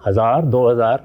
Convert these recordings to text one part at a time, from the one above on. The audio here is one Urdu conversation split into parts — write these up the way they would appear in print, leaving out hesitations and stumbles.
1000, 2000,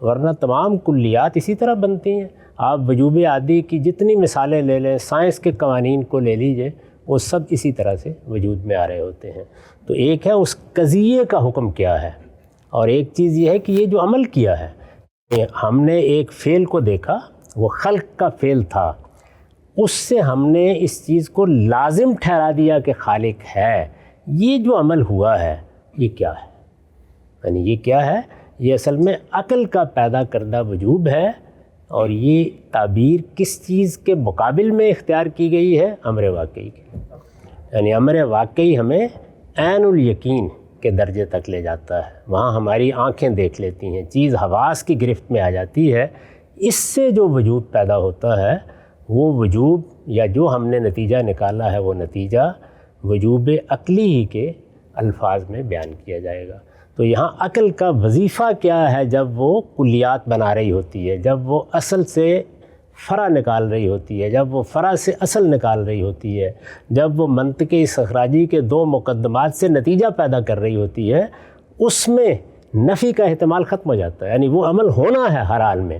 ورنہ تمام کلیات اسی طرح بنتی ہیں. آپ وجوب عادی کی جتنی مثالیں لے لیں، سائنس کے قوانین کو لے لیجئے، وہ سب اسی طرح سے وجود میں آ رہے ہوتے ہیں. تو ایک ہے اس قضیے کا حکم کیا ہے، اور ایک چیز یہ ہے کہ یہ جو عمل کیا ہے، ہم نے ایک فعل کو دیکھا، وہ خلق کا فعل تھا، اس سے ہم نے اس چیز کو لازم ٹھہرا دیا کہ خالق ہے. یہ جو عمل ہوا ہے یہ کیا ہے؟ یعنی یہ کیا ہے؟ یہ اصل میں عقل کا پیدا کردہ وجوب ہے، اور یہ تعبیر کس چیز کے مقابل میں اختیار کی گئی ہے؟ امر واقعی کی. یعنی امر واقعی ہمیں عین الیقین کے درجے تک لے جاتا ہے، وہاں ہماری آنکھیں دیکھ لیتی ہیں، چیز حواس کی گرفت میں آ جاتی ہے. اس سے جو وجود پیدا ہوتا ہے وہ وجوب، یا جو ہم نے نتیجہ نکالا ہے وہ نتیجہ وجوب عقلی ہی کے الفاظ میں بیان کیا جائے گا. تو یہاں عقل کا وظیفہ کیا ہے جب وہ کلیات بنا رہی ہوتی ہے، جب وہ اصل سے فرع نکال رہی ہوتی ہے، جب وہ فرع سے اصل نکال رہی ہوتی ہے، جب وہ منطق استخراجی کے دو مقدمات سے نتیجہ پیدا کر رہی ہوتی ہے، اس میں نفی کا احتمال ختم ہو جاتا ہے. یعنی وہ عمل ہونا ہے ہر حال میں،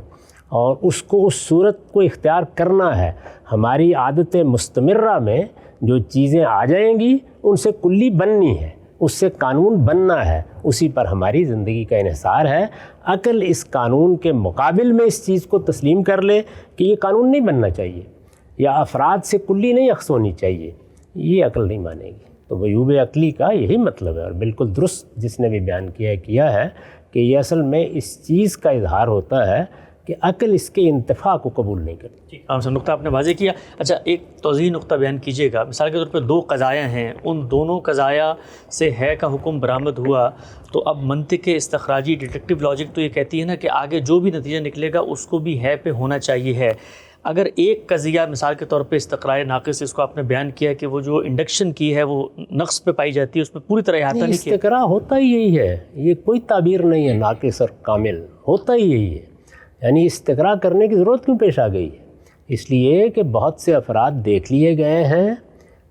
اور اس کو اس صورت کو اختیار کرنا ہے. ہماری عادت مستمرہ میں جو چیزیں آ جائیں گی ان سے کلی بننی ہے، اس سے قانون بننا ہے، اسی پر ہماری زندگی کا انحصار ہے. عقل اس قانون کے مقابل میں اس چیز کو تسلیم کر لے کہ یہ قانون نہیں بننا چاہیے، یا افراد سے کلی نہیں اخذ ہونی چاہیے، یہ عقل نہیں مانے گی. تو وجوب عقلی کا یہی مطلب ہے، اور بالکل درست جس نے بھی بیان کیا ہے کہ یہ اصل میں اس چیز کا اظہار ہوتا ہے کہ عقل اس کے انتفاع کو قبول نہیں کرتی. جی ہاں سر، نقطہ آپ نے واضح کیا. اچھا ایک توضیحی نقطہ بیان کیجیے گا. مثال کے طور پہ دو قضایا ہیں، ان دونوں قضایا سے ہے کا حکم برآمد ہوا، تو اب منطق استخراجی ڈیٹیکٹیو لاجک تو یہ کہتی ہے نا کہ آگے جو بھی نتیجہ نکلے گا اس کو بھی ہے پہ ہونا چاہیے ہے. اگر ایک قضیہ مثال کے طور پہ استقراء ناقص، اس کو آپ نے بیان کیا کہ وہ جو انڈکشن کی ہے وہ نقص پہ پائی جاتی ہے، اس میں پوری طرح احاطہ نہیں کیا. استقراء ہوتا ہی یہی ہے، یہ کوئی تعبیر نہیں ہے ناقص اور کامل، ہوتا ہی یہی ہے. یعنی استقراء کرنے کی ضرورت کیوں پیش آ گئی ہے؟ اس لیے کہ بہت سے افراد دیکھ لیے گئے ہیں،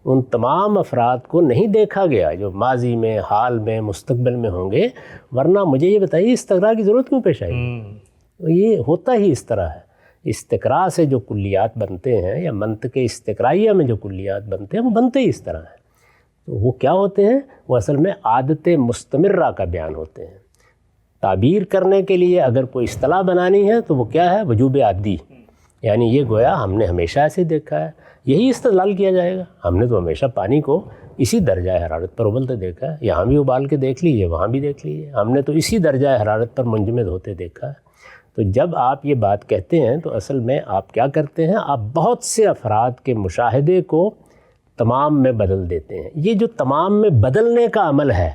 ان تمام افراد کو نہیں دیکھا گیا جو ماضی میں، حال میں، مستقبل میں ہوں گے. ورنہ مجھے یہ بتائیے استقراء کی ضرورت کیوں پیش آئی؟ یہ ہوتا ہی اس طرح ہے. استقراء سے جو کلیات بنتے ہیں، یا منطق استقرائیہ میں جو کلیات بنتے ہیں، وہ بنتے ہی اس طرح ہیں. تو وہ کیا ہوتے ہیں؟ وہ اصل میں عادت مستمرہ کا بیان ہوتے ہیں. تعبیر کرنے کے لیے اگر کوئی اصطلاح بنانی ہے تو وہ کیا ہے؟ وجوب عادی. یعنی یہ گویا ہم نے ہمیشہ ایسے دیکھا ہے، یہی استدلال کیا جائے گا. ہم نے تو ہمیشہ پانی کو اسی درجہ حرارت پر ابلتے دیکھا ہے، یہاں بھی ابال کے دیکھ لیجیے، وہاں بھی دیکھ لیجیے. ہم نے تو اسی درجہ حرارت پر منجمد ہوتے دیکھا ہے. تو جب آپ یہ بات کہتے ہیں تو اصل میں آپ کیا کرتے ہیں؟ آپ بہت سے افراد کے مشاہدے کو تمام میں بدل دیتے ہیں. یہ جو تمام میں بدلنے کا عمل ہے،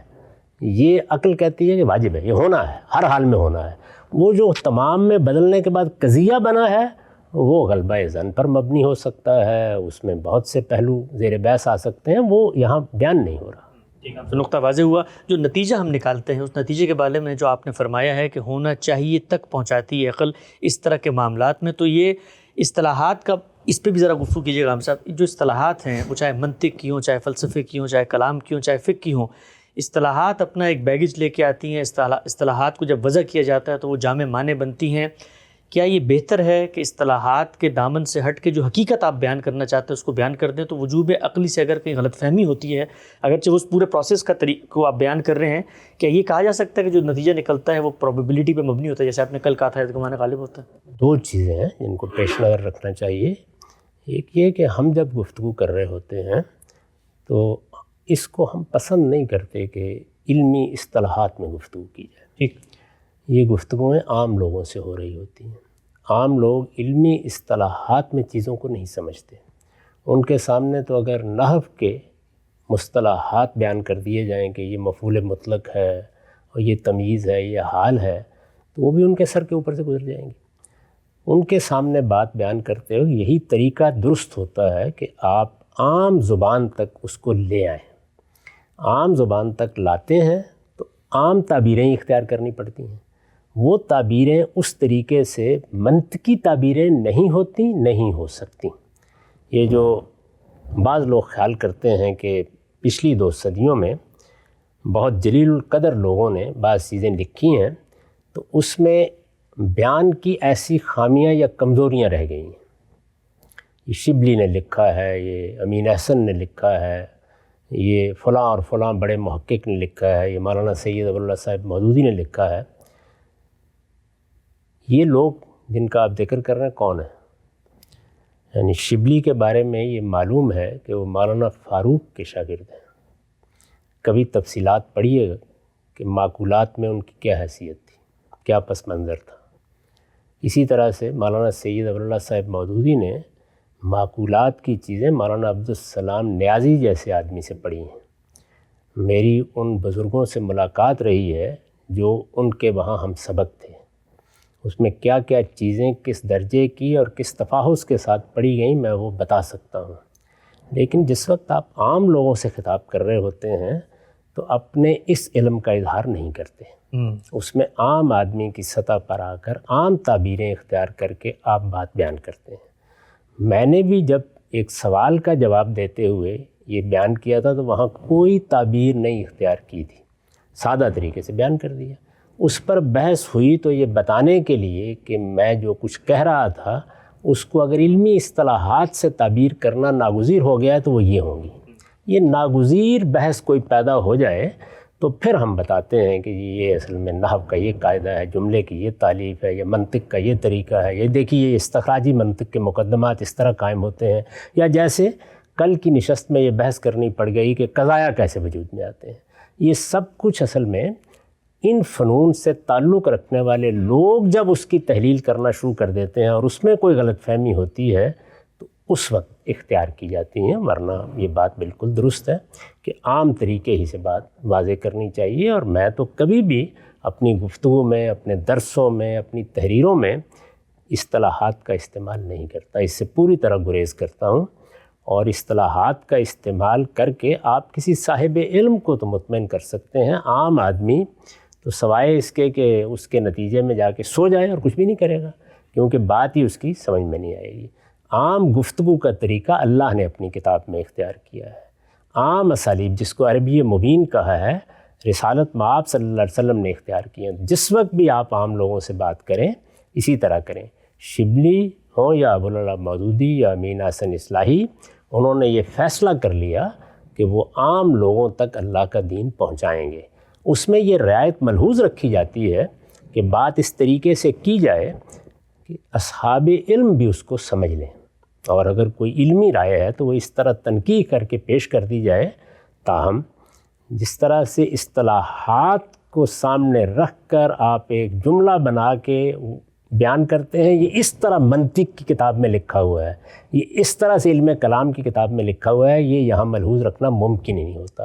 یہ عقل کہتی ہے کہ واجب ہے، یہ ہونا ہے، ہر حال میں ہونا ہے. وہ جو تمام میں بدلنے کے بعد قضیہ بنا ہے وہ غلبہ ظن پر مبنی ہو سکتا ہے، اس میں بہت سے پہلو زیر بحث آ سکتے ہیں، وہ یہاں بیان نہیں ہو رہا. ٹھیک ہے، نقطہ واضح ہوا. جو نتیجہ ہم نکالتے ہیں اس نتیجے کے بارے میں جو آپ نے فرمایا ہے کہ ہونا چاہیے تک پہنچاتی ہے عقل اس طرح کے معاملات میں، تو یہ اصطلاحات کا اس پہ بھی ذرا گفتگو کیجیے گا ہم صاحب. جو اصطلاحات ہیں وہ چاہے منطق کی ہوں، چاہے فلسفے کی ہوں، چاہے کلام کی ہوں، چاہے فقہ کی ہوں، اصطلاحات اپنا ایک بیگیج لے کے آتی ہیں. اصطلاحات کو جب وضع کیا جاتا ہے تو وہ جامع معنی بنتی ہیں. کیا یہ بہتر ہے کہ اصطلاحات کے دامن سے ہٹ کے جو حقیقت آپ بیان کرنا چاہتے ہیں اس کو بیان کر دیں؟ تو وجوب عقلی سے اگر کہیں غلط فہمی ہوتی ہے، اگرچہ اس پورے پروسیس کا طریقہ آپ بیان کر رہے ہیں، کیا یہ کہا جا سکتا ہے کہ جو نتیجہ نکلتا ہے وہ پروبیبلٹی پہ مبنی ہوتا ہے، جیسے آپ نے کل کہا تھا ارتقاء غالب ہوتا ہے؟ دو چیزیں ہیں جن کو پیش نظر رکھنا چاہیے. ایک یہ کہ ہم جب گفتگو کر رہے ہوتے ہیں تو اس کو ہم پسند نہیں کرتے کہ علمی اصطلاحات میں گفتگو کی جائے. ٹھیک، یہ گفتگویں عام لوگوں سے ہو رہی ہوتی ہیں. عام لوگ علمی اصطلاحات میں چیزوں کو نہیں سمجھتے. ان کے سامنے تو اگر نحو کے مصطلحات بیان کر دیے جائیں کہ یہ مفعول مطلق ہے اور یہ تمییز ہے، یہ حال ہے، تو وہ بھی ان کے سر کے اوپر سے گزر جائیں گی. ان کے سامنے بات بیان کرتے ہوئے یہی طریقہ درست ہوتا ہے کہ آپ عام زبان تک اس کو لے آئیں. عام زبان تک لاتے ہیں تو عام تعبیریں اختیار کرنی پڑتی ہیں. وہ تعبیریں اس طریقے سے منطقی تعبیریں نہیں ہوتی، نہیں ہو سکتی. یہ جو بعض لوگ خیال کرتے ہیں کہ پچھلی 2 صدیوں میں بہت جلیل القدر لوگوں نے بعض چیزیں لکھی ہیں، تو اس میں بیان کی ایسی خامیاں یا کمزوریاں رہ گئی ہیں۔ یہ شبلی نے لکھا ہے، یہ امین احسن نے لکھا ہے، یہ فلاں اور فلاں بڑے محقق نے لکھا ہے، یہ مولانا سید ابو اللہ صاحب مودودی نے لکھا ہے۔ یہ لوگ جن کا آپ ذکر کر رہے ہیں کون ہیں؟ یعنی شبلی کے بارے میں یہ معلوم ہے کہ وہ مولانا فاروق کے شاگرد ہیں۔ کبھی تفصیلات پڑھیے گا کہ معقولات میں ان کی کیا حیثیت تھی، کیا پس منظر تھا۔ اسی طرح سے مولانا سید ابو اللہ صاحب مودودی نے معقولات کی چیزیں مولانا عبدالسلام نیازی جیسے آدمی سے پڑھی ہیں۔ میری ان بزرگوں سے ملاقات رہی ہے جو ان کے وہاں ہم سبق تھے، اس میں کیا کیا چیزیں کس درجے کی اور کس تفاحص کے ساتھ پڑھی گئیں میں وہ بتا سکتا ہوں۔ لیکن جس وقت آپ عام لوگوں سے خطاب کر رہے ہوتے ہیں تو اپنے اس علم کا اظہار نہیں کرتے، اس میں عام آدمی کی سطح پر آ کر عام تعبیریں اختیار کر کے آپ بات بیان کرتے ہیں۔ میں نے بھی جب ایک سوال کا جواب دیتے ہوئے یہ بیان کیا تھا تو وہاں کوئی تعبیر نہیں اختیار کی تھی، سادہ طریقے سے بیان کر دیا۔ اس پر بحث ہوئی تو یہ بتانے کے لیے کہ میں جو کچھ کہہ رہا تھا اس کو اگر علمی اصطلاحات سے تعبیر کرنا ناگزیر ہو گیا ہے تو وہ یہ ہوں گی۔ یہ ناگزیر بحث کوئی پیدا ہو جائے تو پھر ہم بتاتے ہیں کہ یہ اصل میں نحو کا یہ قاعدہ ہے، جملے کی یہ تالیف ہے، یہ منطق کا یہ طریقہ ہے، یہ دیکھیے یہ استخراجی منطق کے مقدمات اس طرح قائم ہوتے ہیں، یا جیسے کل کی نشست میں یہ بحث کرنی پڑ گئی کہ قضایا کیسے وجود میں آتے ہیں۔ یہ سب کچھ اصل میں ان فنون سے تعلق رکھنے والے لوگ جب اس کی تحلیل کرنا شروع کر دیتے ہیں اور اس میں کوئی غلط فہمی ہوتی ہے تو اس وقت اختیار کی جاتی ہیں، ورنہ یہ بات بالکل درست ہے کہ عام طریقے ہی سے بات واضح کرنی چاہیے۔ اور میں تو کبھی بھی اپنی گفتگو میں، اپنے درسوں میں، اپنی تحریروں میں اصطلاحات کا استعمال نہیں کرتا، اس سے پوری طرح گریز کرتا ہوں۔ اور اصطلاحات کا استعمال کر کے آپ کسی صاحب علم کو تو مطمئن کر سکتے ہیں، عام آدمی تو سوائے اس کے کہ اس کے نتیجے میں جا کے سو جائے اور کچھ بھی نہیں کرے گا، کیونکہ بات ہی اس کی سمجھ میں نہیں آئے گی۔ عام گفتگو کا طریقہ اللہ نے اپنی کتاب میں اختیار کیا ہے۔ عام اسالیب جس کو عربی مبین کہا ہے، رسالت مآب صلی اللہ علیہ وسلم نے اختیار کیا ہے۔ جس وقت بھی آپ عام لوگوں سے بات کریں اسی طرح کریں، شبلی ہوں یا ابو اللہ مودودی یا امین احسن اصلاحی، انہوں نے یہ فیصلہ کر لیا کہ وہ عام لوگوں تک اللہ کا دین پہنچائیں گے۔ اس میں یہ رعایت ملحوظ رکھی جاتی ہے کہ بات اس طریقے سے کی جائے کہ اصحاب علم بھی اس کو سمجھ لیں، اور اگر کوئی علمی رائے ہے تو وہ اس طرح تنقیح کر کے پیش کر دی جائے۔ تاہم جس طرح سے اصطلاحات کو سامنے رکھ کر آپ ایک جملہ بنا کے بیان کرتے ہیں، یہ اس طرح منطق کی کتاب میں لکھا ہوا ہے، یہ اس طرح سے علم کلام کی کتاب میں لکھا ہوا ہے، یہ یہاں ملحوظ رکھنا ممکن ہی نہیں ہوتا۔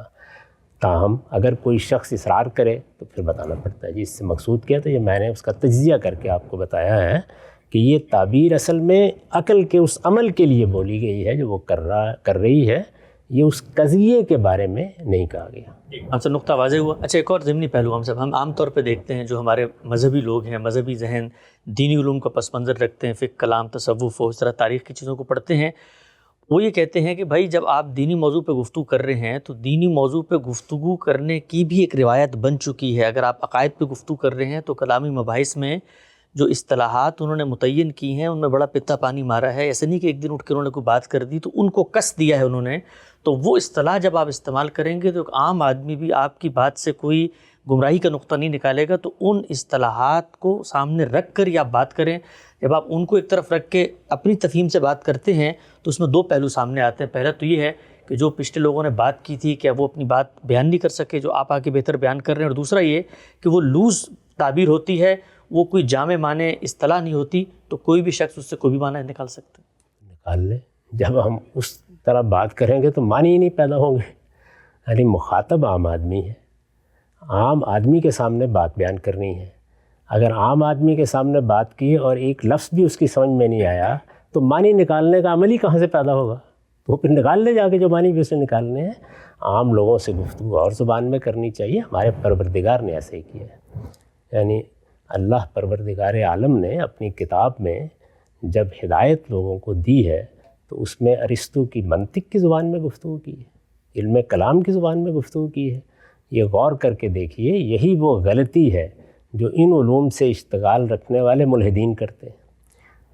تاہم اگر کوئی شخص اصرار کرے تو پھر بتانا پڑتا ہے جی اس سے مقصود کیا، تو یہ میں نے اس کا تجزیہ کر کے آپ کو بتایا ہے کہ یہ تعبیر اصل میں عقل کے اس عمل کے لیے بولی گئی ہے جو وہ کر رہی ہے، یہ اس قضیے کے بارے میں نہیں کہا گیا۔ ہم سے نقطہ واضح ہوا۔ اچھا، ایک اور ضمنی پہلو ہم عام طور پہ دیکھتے ہیں جو ہمارے مذہبی لوگ ہیں، مذہبی ذہن، دینی علوم کا پس منظر رکھتے ہیں، فقہ، کلام، تصوف و اس طرح تاریخ کی چیزوں کو پڑھتے ہیں، وہ یہ کہتے ہیں کہ بھائی جب آپ دینی موضوع پہ گفتگو کر رہے ہیں تو دینی موضوع پہ گفتگو کرنے کی بھی ایک روایت بن چکی ہے۔ اگر آپ عقائد پہ گفتگو کر رہے ہیں تو کلامی مباحث میں جو اصطلاحات انہوں نے متعین کی ہیں ان میں بڑا پتا پانی مارا ہے۔ ایسے نہیں کہ ایک دن اٹھ کے انہوں نے کوئی بات کر دی تو ان کو کس دیا ہے انہوں نے، تو وہ اصطلاح جب آپ استعمال کریں گے تو ایک عام آدمی بھی آپ کی بات سے کوئی گمراہی کا نقطہ نہیں نکالے گا۔ تو ان اصطلاحات کو سامنے رکھ کر یا بات کریں، جب آپ ان کو ایک طرف رکھ کے اپنی تفہیم سے بات کرتے ہیں تو اس میں دو پہلو سامنے آتے ہیں۔ پہلا تو یہ ہے کہ جو پچھلے لوگوں نے بات کی تھی کیا وہ اپنی بات بیان نہیں کر سکے جو آپ آگے بہتر بیان کر رہے ہیں، اور دوسرا یہ کہ وہ لوز تعبیر ہوتی ہے، وہ کوئی جامع معنی اصطلاح نہیں ہوتی، تو کوئی بھی شخص اس سے کوئی بھی معنی نکال سکتا ہے۔ نکال لیں، جب ہم اس طرح بات کریں گے تو معنی ہی نہیں پیدا ہوں گے۔ یعنی مخاطب عام آدمی ہے، عام آدمی کے سامنے بات بیان کرنی ہے۔ اگر عام آدمی کے سامنے بات کی اور ایک لفظ بھی اس کی سمجھ میں نہیں آیا تو معنی نکالنے کا عمل ہی کہاں سے پیدا ہوگا؟ تو پھر نکال لے جا کے جو معنی بھی اسے نکالنے ہیں۔ عام لوگوں سے گفتگو اور زبان میں کرنی چاہیے، ہمارے پروردگار نے ایسے ہی کیا ہے۔ یعنی اللہ پروردگار عالم نے اپنی کتاب میں جب ہدایت لوگوں کو دی ہے تو اس میں ارسطو کی منطق کی زبان میں گفتگو کی ہے، علم کلام کی زبان میں گفتگو کی ہے۔ یہ غور کر کے دیکھیے، یہی وہ غلطی ہے جو ان علوم سے اشتغال رکھنے والے ملحدین کرتے ہیں۔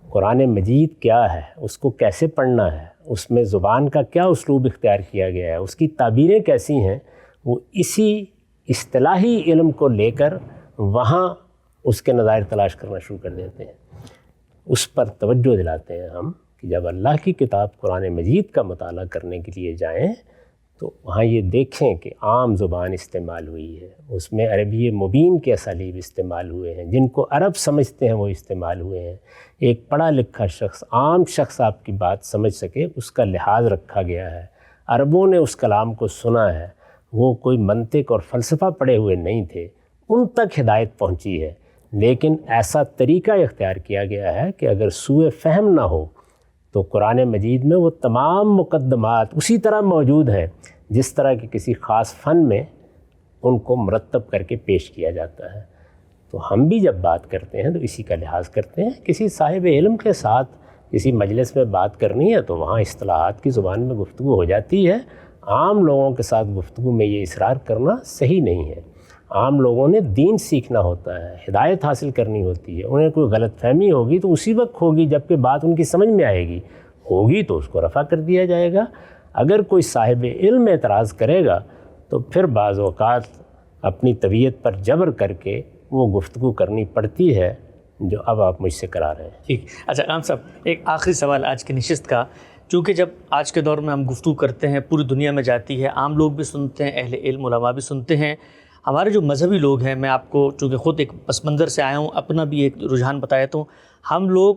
قرآن مجید کیا ہے، اس کو کیسے پڑھنا ہے، اس میں زبان کا کیا اسلوب اختیار کیا گیا ہے، اس کی تعبیریں کیسی ہیں، وہ اسی اصطلاحی علم کو لے کر وہاں اس کے نظائر تلاش کرنا شروع کر دیتے ہیں۔ اس پر توجہ دلاتے ہیں ہم کہ جب اللہ کی کتاب قرآن مجید کا مطالعہ کرنے کے لیے جائیں تو وہاں یہ دیکھیں کہ عام زبان استعمال ہوئی ہے، اس میں عربی مبین کے اسالیب استعمال ہوئے ہیں، جن کو عرب سمجھتے ہیں وہ استعمال ہوئے ہیں۔ ایک پڑھا لکھا شخص، عام شخص آپ کی بات سمجھ سکے، اس کا لحاظ رکھا گیا ہے۔ عربوں نے اس کلام کو سنا ہے، وہ کوئی منطق اور فلسفہ پڑھے ہوئے نہیں تھے، ان تک ہدایت پہنچی ہے، لیکن ایسا طریقہ اختیار کیا گیا ہے کہ اگر سوء فہم نہ ہو تو قرآن مجید میں وہ تمام مقدمات اسی طرح موجود ہیں جس طرح کہ کسی خاص فن میں ان کو مرتب کر کے پیش کیا جاتا ہے۔ تو ہم بھی جب بات کرتے ہیں تو اسی کا لحاظ کرتے ہیں۔ کسی صاحب علم کے ساتھ کسی مجلس میں بات کرنی ہے تو وہاں اصطلاحات کی زبان میں گفتگو ہو جاتی ہے۔ عام لوگوں کے ساتھ گفتگو میں یہ اصرار کرنا صحیح نہیں ہے۔ عام لوگوں نے دین سیکھنا ہوتا ہے، ہدایت حاصل کرنی ہوتی ہے۔ انہیں کوئی غلط فہمی ہوگی تو اسی وقت ہوگی جب کہ بات ان کی سمجھ میں آئے گی، ہوگی تو اس کو رفع کر دیا جائے گا۔ اگر کوئی صاحب علم اعتراض کرے گا تو پھر بعض اوقات اپنی طبیعت پر جبر کر کے وہ گفتگو کرنی پڑتی ہے جو اب آپ مجھ سے کرا رہے ہیں۔ ٹھیک، اچھا امام صاحب، ایک آخری سوال آج کی نشست کا، چونکہ جب آج کے دور میں ہم گفتگو کرتے ہیں پوری دنیا میں جاتی ہے، عام لوگ بھی سنتے ہیں، اہل علم علماء بھی سنتے ہیں، ہمارے جو مذہبی لوگ ہیں، میں آپ کو چونکہ خود ایک پس منظر سے آیا ہوں، اپنا بھی ایک رجحان بتایا تو ہم لوگ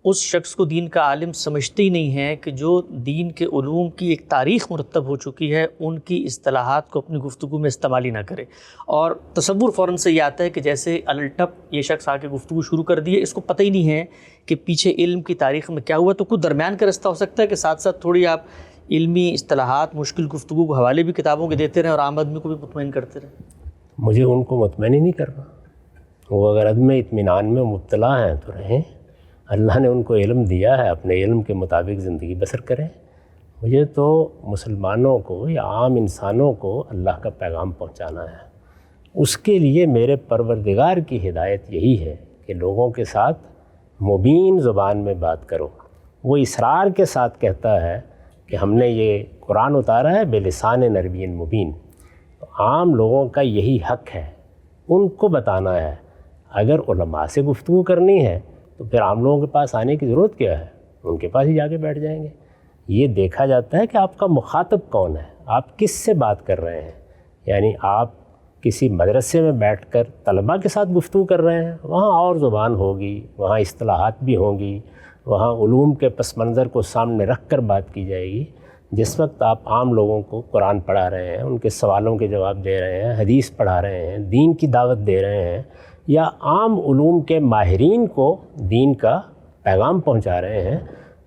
اس شخص کو دین کا عالم سمجھتے ہی نہیں ہیں کہ جو دین کے علوم کی ایک تاریخ مرتب ہو چکی ہے، ان کی اصطلاحات کو اپنی گفتگو میں استعمال ہی نہ کرے، اور تصور فوراً سے یہ آتا ہے کہ جیسے الٹپ یہ شخص آ کے گفتگو شروع کر دی ہے، اس کو پتہ ہی نہیں ہے کہ پیچھے علم کی تاریخ میں کیا ہوا۔ تو کچھ درمیان کا رستہ ہو سکتا ہے کہ ساتھ ساتھ تھوڑی آپ علمی اصطلاحات، مشکل گفتگو کو حوالے بھی کتابوں کے دیتے رہیں اور عام آدمی کو بھی مطمئن کرتے رہیں۔ مجھے ان کو مطمئن ہی نہیں کرنا، وہ اگر عدم اطمینان میں مبتلا ہیں تو رہیں، اللہ نے ان کو علم دیا ہے، اپنے علم کے مطابق زندگی بسر کریں۔ مجھے تو مسلمانوں کو یا عام انسانوں کو اللہ کا پیغام پہنچانا ہے، اس کے لیے میرے پروردگار کی ہدایت یہی ہے کہ لوگوں کے ساتھ مبین زبان میں بات کرو۔ وہ اصرار کے ساتھ کہتا ہے کہ ہم نے یہ قرآن اتارا ہے بلسان عربی مبین، عام لوگوں کا یہی حق ہے، ان کو بتانا ہے۔ اگر علماء سے گفتگو کرنی ہے تو پھر عام لوگوں کے پاس آنے کی ضرورت کیا ہے، ان کے پاس ہی جا کے بیٹھ جائیں گے۔ یہ دیکھا جاتا ہے کہ آپ کا مخاطب کون ہے، آپ کس سے بات کر رہے ہیں۔ یعنی آپ کسی مدرسے میں بیٹھ کر طلباء کے ساتھ گفتگو کر رہے ہیں، وہاں اور زبان ہوگی، وہاں اصطلاحات بھی ہوں گی، وہاں علوم کے پس منظر کو سامنے رکھ کر بات کی جائے گی۔ جس وقت آپ عام لوگوں کو قرآن پڑھا رہے ہیں، ان کے سوالوں کے جواب دے رہے ہیں، حدیث پڑھا رہے ہیں، دین کی دعوت دے رہے ہیں، یا عام علوم کے ماہرین کو دین کا پیغام پہنچا رہے ہیں،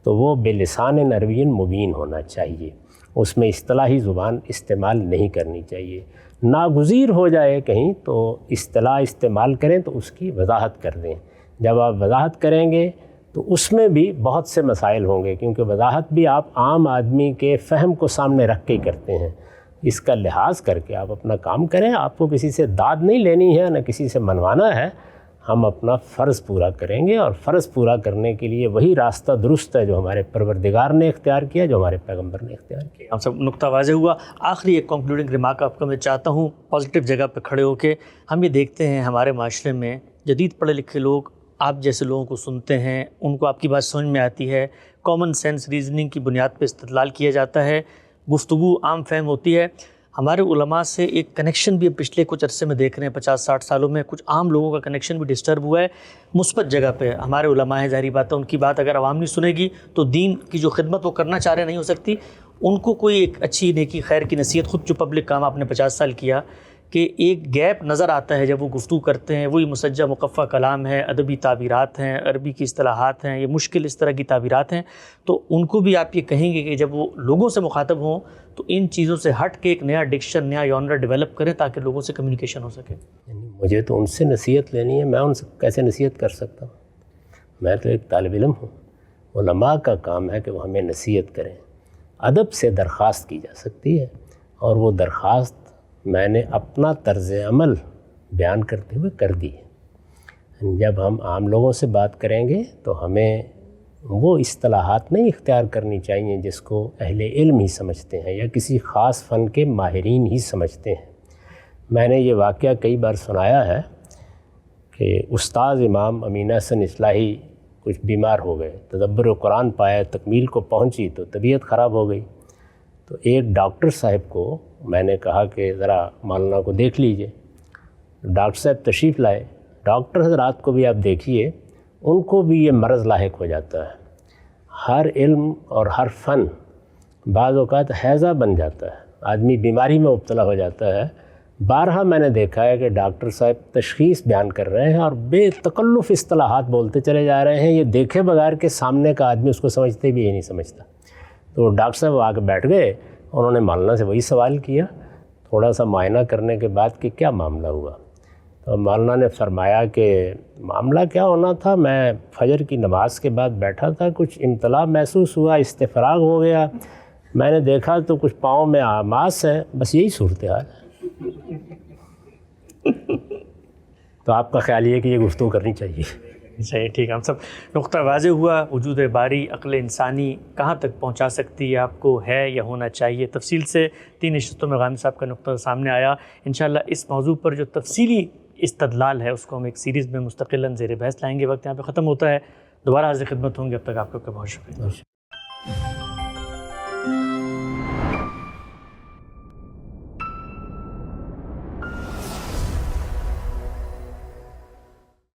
تو وہ بلسان عربی مبین ہونا چاہیے۔ اس میں اصطلاحی زبان استعمال نہیں کرنی چاہیے۔ ناگزیر ہو جائے کہیں تو اصطلاح استعمال کریں تو اس کی وضاحت کر دیں۔ جب آپ وضاحت کریں گے تو اس میں بھی بہت سے مسائل ہوں گے، کیونکہ وضاحت بھی آپ عام آدمی کے فہم کو سامنے رکھ کے ہی کرتے ہیں۔ اس کا لحاظ کر کے آپ اپنا کام کریں، آپ کو کسی سے داد نہیں لینی ہے، نہ کسی سے منوانا ہے۔ ہم اپنا فرض پورا کریں گے، اور فرض پورا کرنے کے لیے وہی راستہ درست ہے جو ہمارے پروردگار نے اختیار کیا، جو ہمارے پیغمبر نے اختیار کیا۔ ہم سب نقطہ واضح ہوا۔ آخری ایک کنکلوڈنگ ریمارک آپ کا میں چاہتا ہوں، پازیٹیو جگہ پہ کھڑے ہو کے ہم یہ دیکھتے ہیں ہمارے معاشرے میں جدید پڑھے لکھے لوگ آپ جیسے لوگوں کو سنتے ہیں، ان کو آپ کی بات سمجھ میں آتی ہے، کامن سینس ریزننگ کی بنیاد پہ استدلال کیا جاتا ہے، گفتگو عام فہم ہوتی ہے۔ ہمارے علماء سے ایک کنیکشن بھی پچھلے کچھ عرصے میں دیکھ رہے ہیں، 50-60 سالوں میں کچھ عام لوگوں کا کنیکشن بھی ڈسٹرب ہوا ہے۔ مثبت جگہ پہ ہمارے علماء ہیں، ظاہری بات ہے ان کی بات اگر عوام نہیں سنے گی تو دین کی جو خدمت وہ کرنا چاہ رہے نہیں ہو سکتی۔ ان کو کوئی ایک اچھی نیکی خیر کی نصیحت، خود جو پبلک کام آپ نے 50 سال کیا، کہ ایک گیپ نظر آتا ہے جب وہ گفتگو کرتے ہیں، وہی مسجع مقفع کلام ہے، ادبی تعبیرات ہیں، عربی کی اصطلاحات ہیں، یہ مشکل اس طرح کی تعبیرات ہیں، تو ان کو بھی آپ یہ کہیں گے کہ جب وہ لوگوں سے مخاطب ہوں تو ان چیزوں سے ہٹ کے ایک نیا ڈکشن، نیا یونر ڈیولپ کریں تاکہ لوگوں سے کمیونیکیشن ہو سکے۔ مجھے تو ان سے نصیحت لینی ہے، میں ان سے کیسے نصیحت کر سکتا ہوں؟ میں تو ایک طالب علم ہوں۔ علماء کا کام ہے کہ وہ ہمیں نصیحت کریں، ادب سے درخواست کی جا سکتی ہے، اور وہ درخواست میں نے اپنا طرز عمل بیان کرتے ہوئے کر دی ہے۔ جب ہم عام لوگوں سے بات کریں گے تو ہمیں وہ اصطلاحات نہیں اختیار کرنی چاہیے جس کو اہل علم ہی سمجھتے ہیں یا کسی خاص فن کے ماہرین ہی سمجھتے ہیں۔ میں نے یہ واقعہ کئی بار سنایا ہے کہ استاذ امام امین احسن اصلاحی کچھ بیمار ہو گئے، تدبر قرآن پایا، تکمیل کو پہنچی تو طبیعت خراب ہو گئی، تو ایک ڈاکٹر صاحب کو میں نے کہا کہ ذرا مولانا کو دیکھ لیجئے۔ ڈاکٹر صاحب تشریف لائے۔ ڈاکٹر حضرات کو بھی آپ دیکھیے، ان کو بھی یہ مرض لاحق ہو جاتا ہے۔ ہر علم اور ہر فن بعض اوقات حیضہ بن جاتا ہے، آدمی بیماری میں مبتلا ہو جاتا ہے۔ بارہا میں نے دیکھا ہے کہ ڈاکٹر صاحب تشخیص بیان کر رہے ہیں اور بے تکلف اصطلاحات بولتے چلے جا رہے ہیں، یہ دیکھے بغیر کہ سامنے کا آدمی اس کو سمجھتے بھی یہ نہیں سمجھتا۔ تو ڈاکٹر صاحب آ کے بیٹھ گئے، انہوں نے مولانا سے وہی سوال کیا تھوڑا سا معائنہ کرنے کے بعد کہ کیا معاملہ ہوا۔ تو مولانا نے فرمایا کہ معاملہ کیا ہونا تھا، میں فجر کی نماز کے بعد بیٹھا تھا، کچھ امتلا محسوس ہوا، استفراغ ہو گیا، میں نے دیکھا تو کچھ پاؤں میں آماس ہے، بس یہی صورتحال ہے۔ تو آپ کا خیال یہ کہ یہ گفتگو کرنی چاہیے؟ صحیح، ٹھیک ہے، ہم سب نقطہ واضح ہوا۔ وجود باری عقل انسانی کہاں تک پہنچا سکتی ہے، آپ کو ہے یا ہونا چاہیے، تفصیل سے 3 نشستوں میں غامدی صاحب کا نقطہ سامنے آیا۔ انشاءاللہ اس موضوع پر جو تفصیلی استدلال ہے اس کو ہم ایک سیریز میں مستقلاً زیر بحث لائیں گے۔ وقت یہاں پہ ختم ہوتا ہے، دوبارہ حاضر خدمت ہوں گے، اب تک آپ کا بہت شکریہ۔